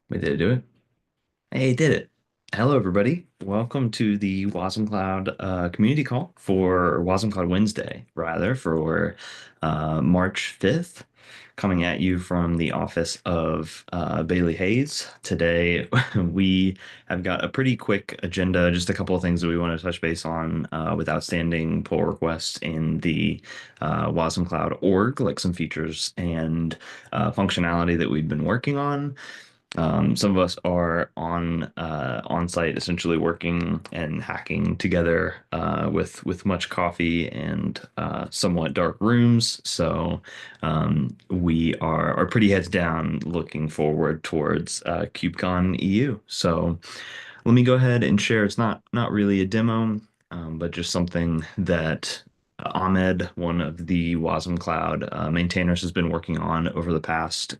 Wait, did it do it? Hey, it did it. Hello, everybody. Welcome to the wasmCloud community call for wasmCloud Wednesday, rather, for March 5th. Coming at you from the office of Bailey Hayes. Today, we have got a pretty quick agenda, just a couple of things that we want to touch base on with outstanding pull requests in the wasmCloud org, like some features and functionality that we've been working on. Some of us are on site, essentially working and hacking together with much coffee and somewhat dark rooms. So we are pretty heads down, looking forward towards KubeCon EU. So let me go ahead and share. It's not really a demo, but just something that Ahmed, one of the wasmCloud maintainers, has been working on over the past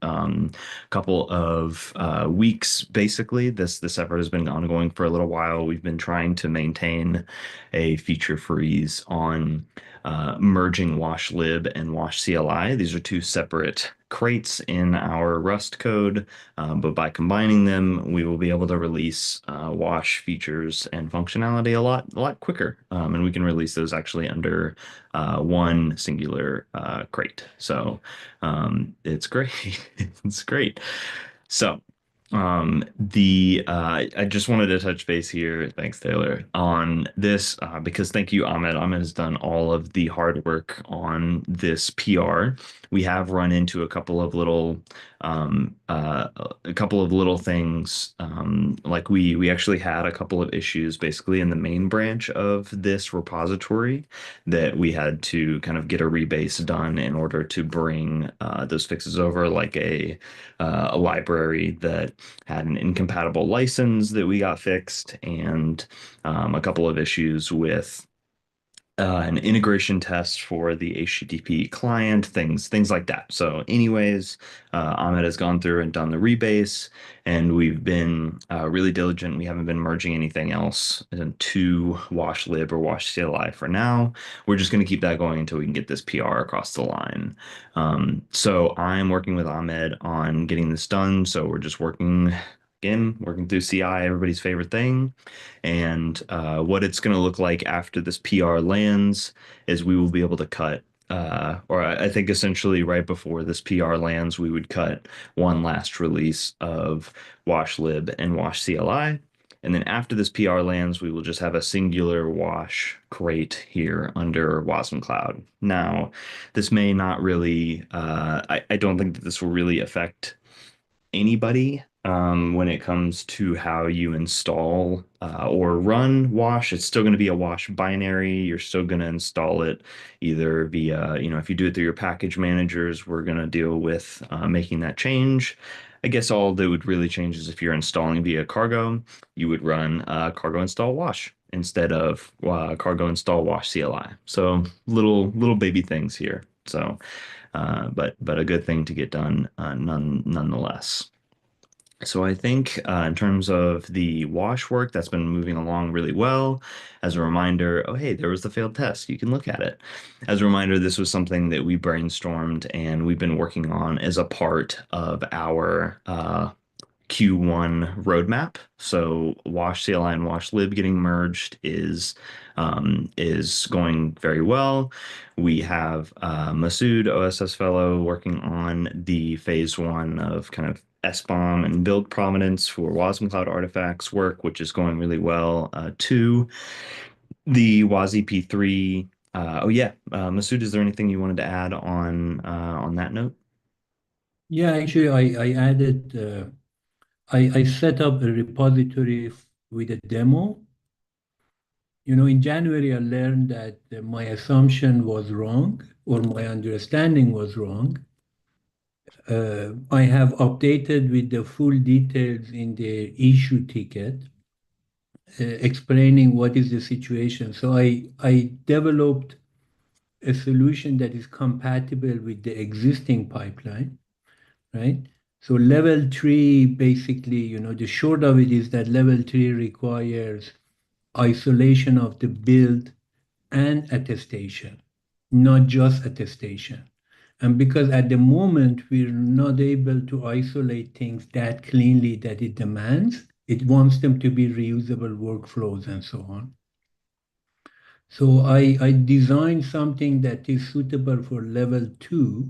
couple of weeks. Basically, this effort has been ongoing for a little while. We've been trying to maintain a feature freeze on merging wash-lib and wash-cli. These are two separate crates in our Rust code, but by combining them, we will be able to release wash features and functionality a lot quicker, and we can release those actually under one singular crate. So it's great. It's great. So, the I just wanted to touch base here, thanks Taylor, on this because thank you, Ahmed. Ahmed has done all of the hard work on this PR. We have run into um, uh, a couple of little things. Like we actually had a couple of issues basically in the main branch of this repository that we had to kind of get a rebase done in order to bring those fixes over, like a library that had an incompatible license that we got fixed, and a couple of issues with an integration test for the HTTP client, things like that. So, anyways, Ahmed has gone through and done the rebase, and we've been really diligent. We haven't been merging anything else to wash-lib or wash-cli for now. We're just going to keep that going until we can get this PR across the line. So I'm working with Ahmed on getting this done. So we're just working. Again, working through CI, everybody's favorite thing. And what it's going to look like after this PR lands is we will be able to cut, or I think essentially right before this PR lands, we would cut one last release of wash-lib and wash-cli. And then after this PR lands, we will just have a singular wash crate here under wasmCloud. Now, this may not really, I don't think that this will really affect anybody when it comes to how you install or run wash. It's still going to be a wash binary. You're still going to install it either via, if you do it through your package managers, we're going to deal with making that change. I guess all that would really change is if you're installing via cargo, you would run cargo install wash instead of cargo install wash CLI. So little baby things here. So, but a good thing to get done nonetheless. So I think in terms of the wash work, that's been moving along really well. As a reminder, oh hey, there was the failed test. You can look at it. As a reminder, this was something that we brainstormed and we've been working on as a part of our Q1 roadmap. So wash CLI and wash lib getting merged is going very well. We have Masoud, OSS fellow, working on the phase one of kind of SBOM and build-provenance for wasmCloud artifacts work, which is going really well too. The WASI P3. Oh yeah, Masoud, is there anything you wanted to add on that note? Yeah, actually, I added, I set up a repository with a demo. In January, I learned that my assumption was wrong or my understanding was wrong. I have updated with the full details in the issue ticket, explaining what is the situation. So I developed a solution that is compatible with the existing pipeline, right? So level three, basically, the short of it is that level three requires isolation of the build and attestation, not just attestation. And because at the moment we're not able to isolate things that cleanly that it demands, it wants them to be reusable workflows and so on. So I designed something that is suitable for level 2,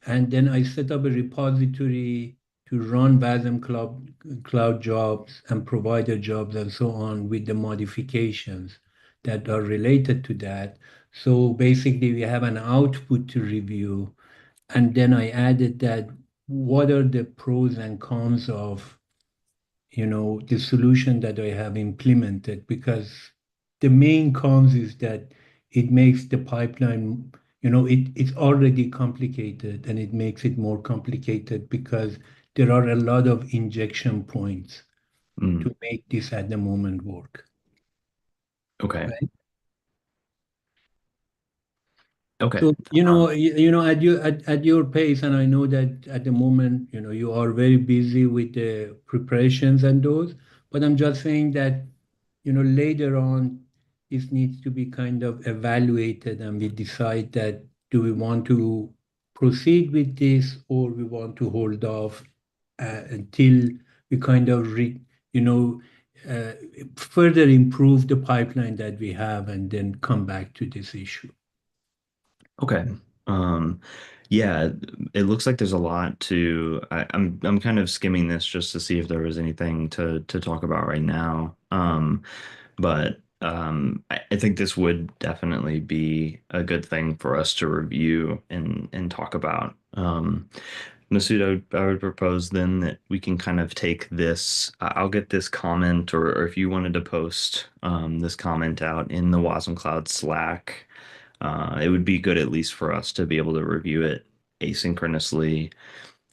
and then I set up a repository to run cloud jobs and provider jobs and so on with the modifications that are related to that. So basically, we have an output to review. And then I added that what are the pros and cons of, the solution that I have implemented? Because the main cons is that it makes the pipeline, it's already complicated and it makes it more complicated because there are a lot of injection points Mm, to make this at the moment work. okay. Right. Okay. So, at your pace, and I know that at the moment, you are very busy with the preparations and those, but I'm just saying that, later on, this needs to be kind of evaluated and we decide that do we want to proceed with this or we want to hold off until we kind of you know, uh, further improve the pipeline that we have and then come back to this issue. Okay. Um, yeah, it looks like there's a lot to I'm kind of skimming this just to see if there was anything to talk about right now. But I think this would definitely be a good thing for us to review and talk about. Masood, I would propose then that we can kind of take this. I'll get this comment, or if you wanted to post this comment out in the wasmCloud Slack. It would be good at least for us to be able to review it asynchronously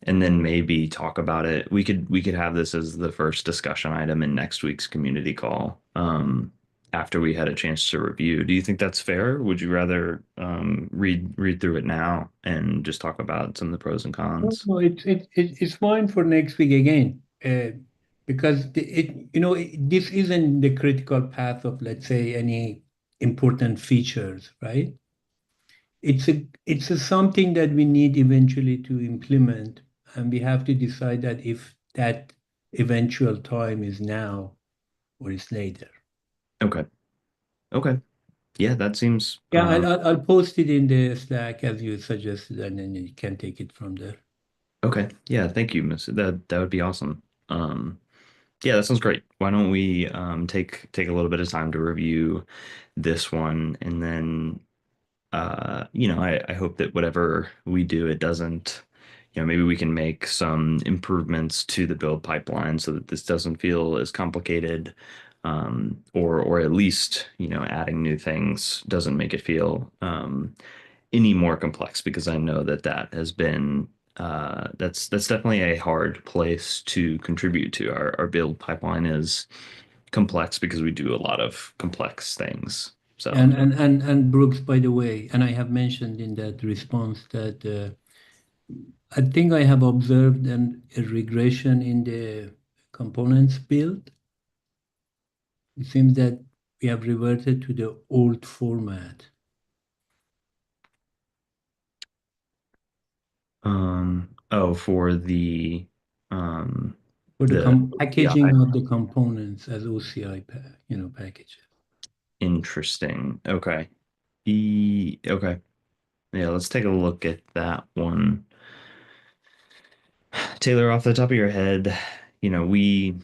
and then maybe talk about it. We could have this as the first discussion item in next week's community call, after we had a chance to review. Do you think that's fair? Would you rather read through it now and just talk about some of the pros and No, cons? no, it's fine for next week again, because this isn't the critical path of, let's say, any important features, right? It's a something that we need eventually to implement, and we have to decide that if that eventual time is now or is later. Okay. Okay. Yeah, that seems Yeah, I'll post it in the Slack as you suggested, and then you can take it from there. okay. Yeah, thank you, Miss. That would be awesome. Yeah, that sounds great. Why don't we take a little bit of time to review this one and then I hope that whatever we do, it doesn't, maybe we can make some improvements to the build pipeline so that this doesn't feel as complicated, or at least, adding new things doesn't make it feel any more complex because I know that that has been that's definitely a hard place to contribute to. Our build pipeline is complex because we do a lot of complex things. So, And Brooks, by the way, and I have mentioned in that response that I think I have observed a regression in the components build. It seems that we have reverted to the old format oh, for um, for the the packaging OCI. of the components as OCI packages. Interesting. Okay. Okay. Yeah, let's take a look at that one. Taylor, off the top of your head, we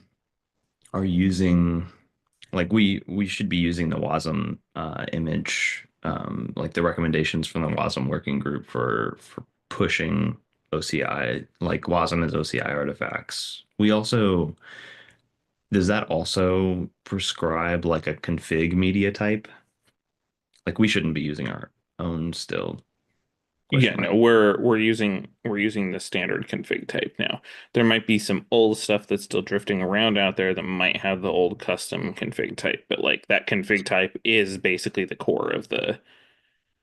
are using we should be using the WASM image, like the recommendations from the WASM working group for pushing OCI, like WASM is OCI artifacts. We also Does that also prescribe like a config media type? Like we shouldn't be using our own still, Yeah, question mark. no, we're using the standard config type now. There might be some old stuff that's still drifting around out there that might have the old custom config type, but like that config type is basically the core of the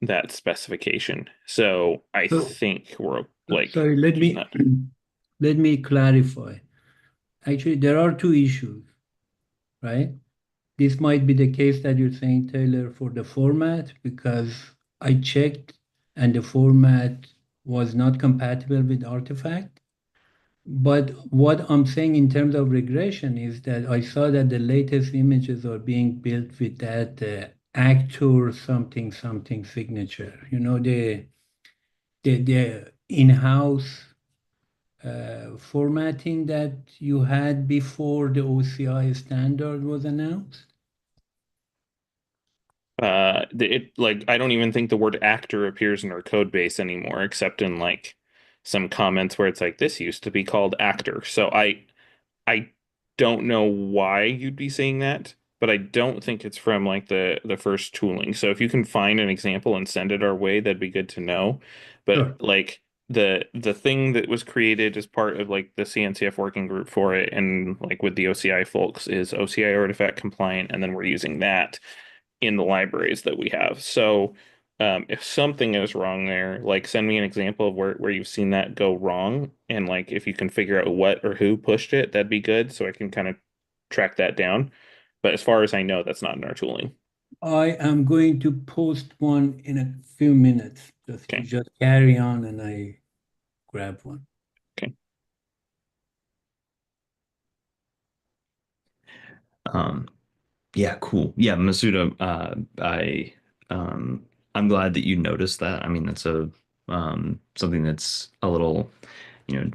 that specification. So I So, think we're like sorry, let using me that. let me clarify. Actually, there are two issues, right? This might be the case that you're saying, Taylor, for the format, because I checked. and the format was not compatible with Artifact. But what I'm saying in terms of regression is that I saw that the latest images are being built with that actor something something signature. You know, the in-house formatting that you had before the OCI standard was announced. It like I don't even think the word actor appears in our code base anymore, except in like some comments where it's like this used to be called actor. So I don't know why you'd be saying that, but I don't think it's from like the first tooling. So if you can find an example and send it our way, that'd be good to know. But Sure. like the thing that was created as part of like the CNCF working group for it and like with the OCI folks is OCI artifact compliant, and then we're using that in the libraries that we have. So if something is wrong there, like send me an example of where you've seen that go wrong. And like if you can figure out what or who pushed it, that'd be good. So I can kind of track that down. But as far as I know, that's not in our tooling. I am going to post one in a few minutes. Okay. Just carry on and I grab one. Okay. Um, yeah, cool. Yeah, Masuda, I'm glad that you noticed that. I mean, that's a something that's a little,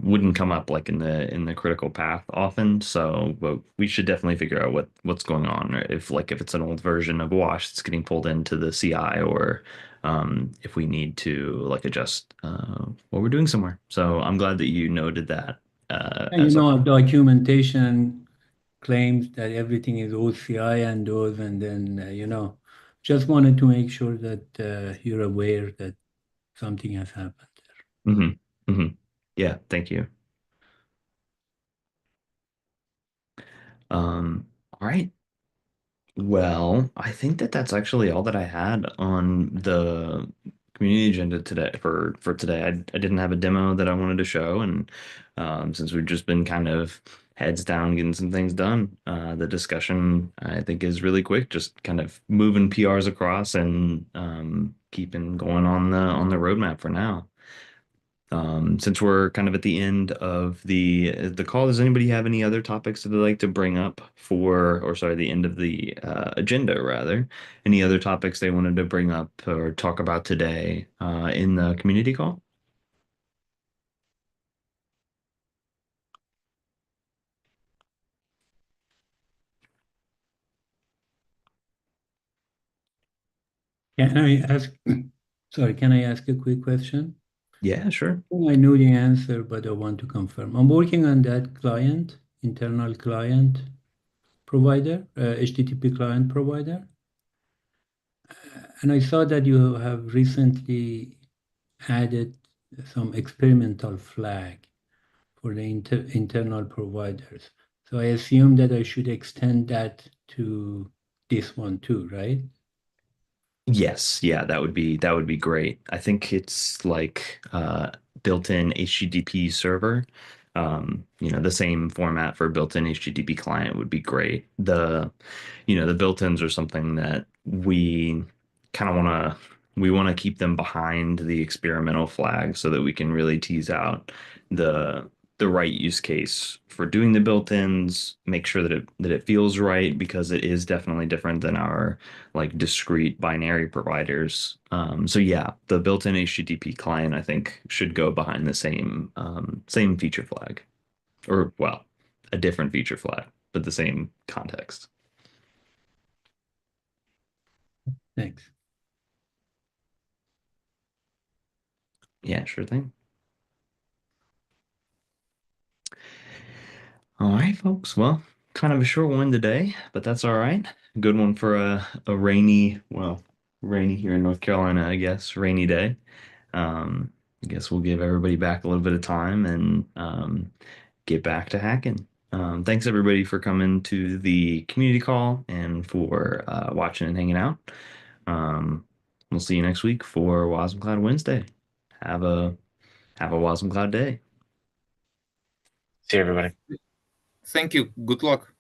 wouldn't come up like in the critical path often. So, but we should definitely figure out what's going on, or if it's an old version of Wash that's getting pulled into the CI, or if we need to like adjust what we're doing somewhere. So I'm glad that you noted that And you as know, documentation claims that everything is OCI and those, and then, just wanted to make sure that you're aware that something has happened. hmm hmm Yeah, thank you. All right. Well, I think that that's actually all that I had on the community agenda today for today. I didn't have a demo that I wanted to show, and since we've just been kind of heads down getting some things done, the discussion I think is really quick, just kind of moving PRs across and keeping going on the roadmap for now. Since we're kind of at the end of the call, does anybody have any other topics that they'd like to bring up or sorry, the end of the agenda rather? Any other topics they wanted to bring up or talk about today in the community call? Can I ask, sorry, can I ask a quick question? Yeah, sure. I know the answer, but I want to confirm. I'm working on that client, internal client provider, HTTP client provider. And I saw that you have recently added some experimental flag for the internal providers. So I assume that I should extend that to this one too, right? Yes, yeah, that would be great. I think it's like built-in HTTP server. The same format for built-in HTTP client would be great. The built-ins are something that we kind of want to keep them behind the experimental flag so that we can really tease out the the right use case for doing the built-ins, make sure that it feels right because it is definitely different than our like discrete binary providers. So yeah, the built-in HTTP client I think should go behind the same feature flag, or well, a different feature flag, but the same context. Thanks. Yeah, sure thing. All right, folks. Well, kind of a short one today, but that's all right. Good one for a rainy, well, rainy here in North Carolina, I guess, rainy day. I guess we'll give everybody back a little bit of time and get back to hacking. Thanks everybody for coming to the community call and for watching and hanging out. Um, we'll see you next week for wasmCloud Wednesday. Have a have a wasmCloud day. See everybody. Thank you. Good luck.